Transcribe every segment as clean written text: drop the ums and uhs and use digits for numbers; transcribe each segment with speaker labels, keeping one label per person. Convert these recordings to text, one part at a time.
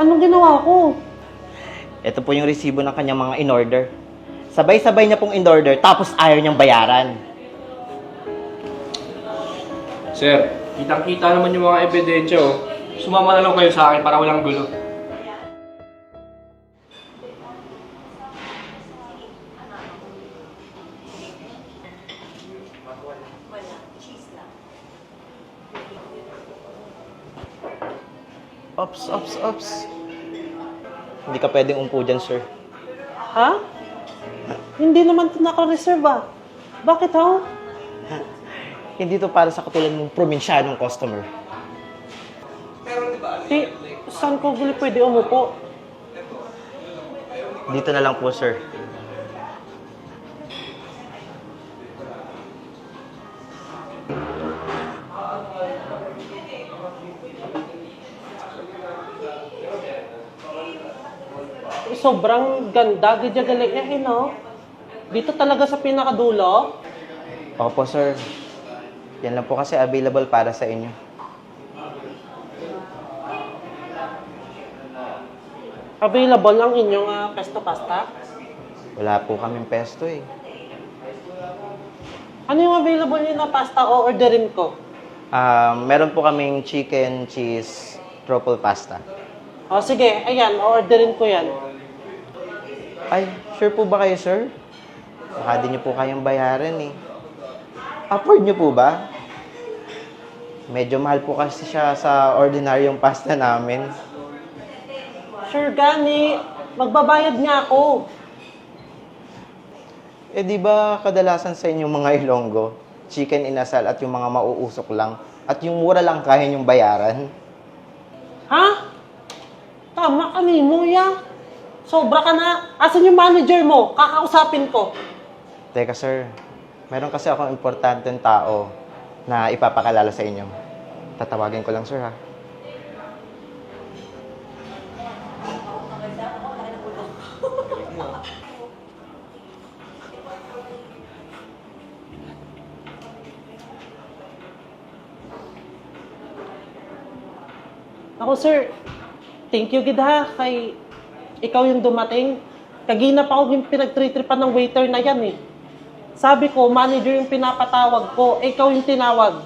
Speaker 1: Anong ginawa ko?
Speaker 2: Ito po yung resibo ng kanyang mga in-order. Sabay-sabay niya pong in-order, tapos ayaw niyang bayaran.
Speaker 3: Sir, kitang-kita naman yung mga ebidensya, oh. Sumama na lang kayo sa akin para walang gulo.
Speaker 2: Ops. Hindi ka pwedeng umpo dyan, sir.
Speaker 1: Ha? Hindi naman ito naka-reserve ah. Bakit ha?
Speaker 2: Hindi to para sa katulad ng probinsyanong customer.
Speaker 1: Saan ko uli pwede umupo?
Speaker 2: Dito na lang po, sir.
Speaker 1: Sobrang ganda, galing no? Dito talaga sa pinakadulo?
Speaker 2: Opo, sir. Yan lang po kasi available para sa inyo.
Speaker 1: Available ang inyong pesto pasta?
Speaker 2: Wala po kaming pesto eh.
Speaker 1: Ano yung available nyo na pasta o orderin ko?
Speaker 2: Meron po kaming chicken, cheese, truffle pasta.
Speaker 1: O sige, ayan, orderin ko yan.
Speaker 2: Ay, sure po ba kayo, sir? Baka di niyo po kayang bayaran eh. Afford niyo po ba? Medyo mahal po kasi siya sa ordinaryong pasta namin.
Speaker 1: Sure gani, magbabayad nga ako.
Speaker 2: Eh di ba kadalasan sa inyong mga Ilonggo, chicken inasal at yung mga mauusok lang, at yung mura lang kaya niyong bayaran?
Speaker 1: Ha? Tama ka ni mo, ya. Sobra ka na. Asan yung manager mo? Kakausapin ko.
Speaker 2: Teka sir, meron kasi akong importanteng tao na ipapakalala sa inyo. Tatawagin ko lang sir ha.
Speaker 1: Ako, sir, thank you, gid ha, kay ikaw yung dumating. Kagina pa ako yung pinagtritripan ng waiter na yan eh. Sabi ko, manager yung pinapatawag ko, ikaw yung tinawag.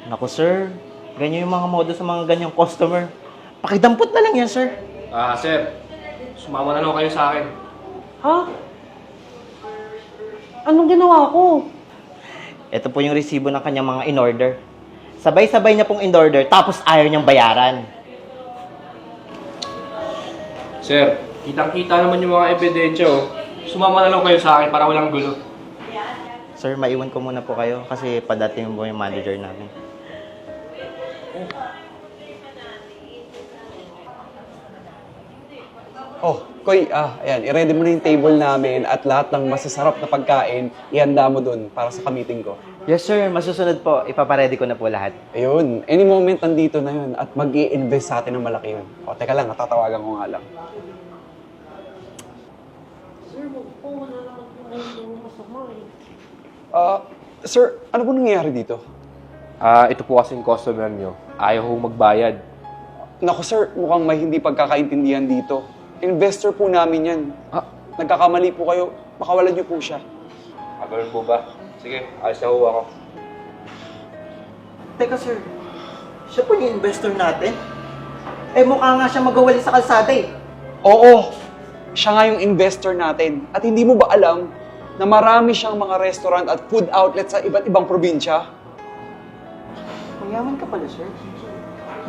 Speaker 2: Naku sir, ganyan yung mga modo sa mga ganyang customer. Pakidampot na lang yan sir.
Speaker 3: Sir, sumama na lang kayo sa akin.
Speaker 1: Ha? Anong ginawa ko?
Speaker 2: Ito po yung resibo ng kanyang mga in-order. Sabay-sabay niya pong in-order, tapos ayaw niyang bayaran.
Speaker 3: Sir, kitang-kita naman yung mga ebidensya, oh. Sumama na lang kayo sa akin para walang gulo.
Speaker 2: Sir, maiwan ko muna po kayo kasi padating po yung manager namin.
Speaker 4: Oh, Koy, ayan, i-ready mo na yung table namin at lahat ng masasarap na pagkain, ihanda mo dun para sa ka-meeting ko.
Speaker 2: Yes sir, masusunod po. Ipaparedy ko na po lahat.
Speaker 4: Ayun, any moment nandito na yun at mag invest sa atin ng malaki yun. O, teka lang, natatawagan ko nga lang.
Speaker 1: Sir, wala naman po yung masama eh.
Speaker 4: Sir, ano po nangyayari dito?
Speaker 3: Ito po kasing customer nyo. Ayaw hong magbayad.
Speaker 4: Naku sir, mukhang may hindi pagkakaintindihan dito. Investor po namin yan. Nagkakamali po kayo, pakawalan niyo po siya.
Speaker 3: Ganun po ba? Sige, ayos na ho ako.
Speaker 2: Teka sir, siya po yung investor natin? Eh mukha nga siya magawali sa kalsada eh.
Speaker 4: Oo, siya nga yung investor natin. At hindi mo ba alam na marami siyang mga restaurant at food outlet sa iba't ibang probinsya?
Speaker 2: Mayaman ka pala sir.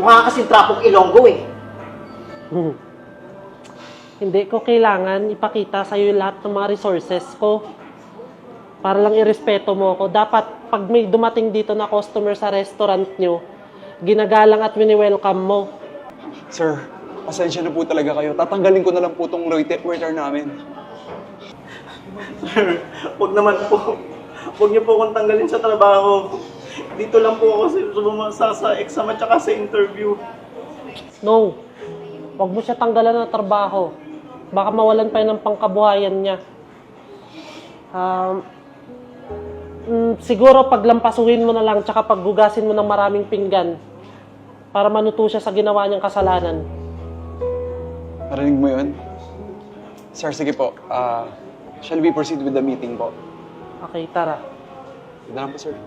Speaker 2: Mukha kasing trapong Ilonggo eh.
Speaker 1: Hindi ko kailangan ipakita sa'yo lahat ng mga resources ko. Para lang irespeto mo ako. Dapat pag may dumating dito na customer sa restaurant nyo, ginagalang at wini-welcome mo.
Speaker 4: Sir, pasensya na po talaga kayo. Tatanggalin ko na lang po itong waiter namin.
Speaker 2: Sir, wag naman po. Wag niyo po akong tanggalin sa trabaho. Dito lang po ako sa exam at saka sa interview.
Speaker 1: No. Huwag mo siya tanggalan ng trabaho. Baka mawalan pa yun ng pangkabuhayan niya. Siguro paglampasuhin mo na lang tsaka paggugasin mo ng maraming pinggan para manuto siya sa ginawa niyang kasalanan.
Speaker 4: Narinig mo yun? Sir, sige po. Shall we proceed with the meeting po?
Speaker 1: Okay, tara.
Speaker 4: Ganda lang po, sir.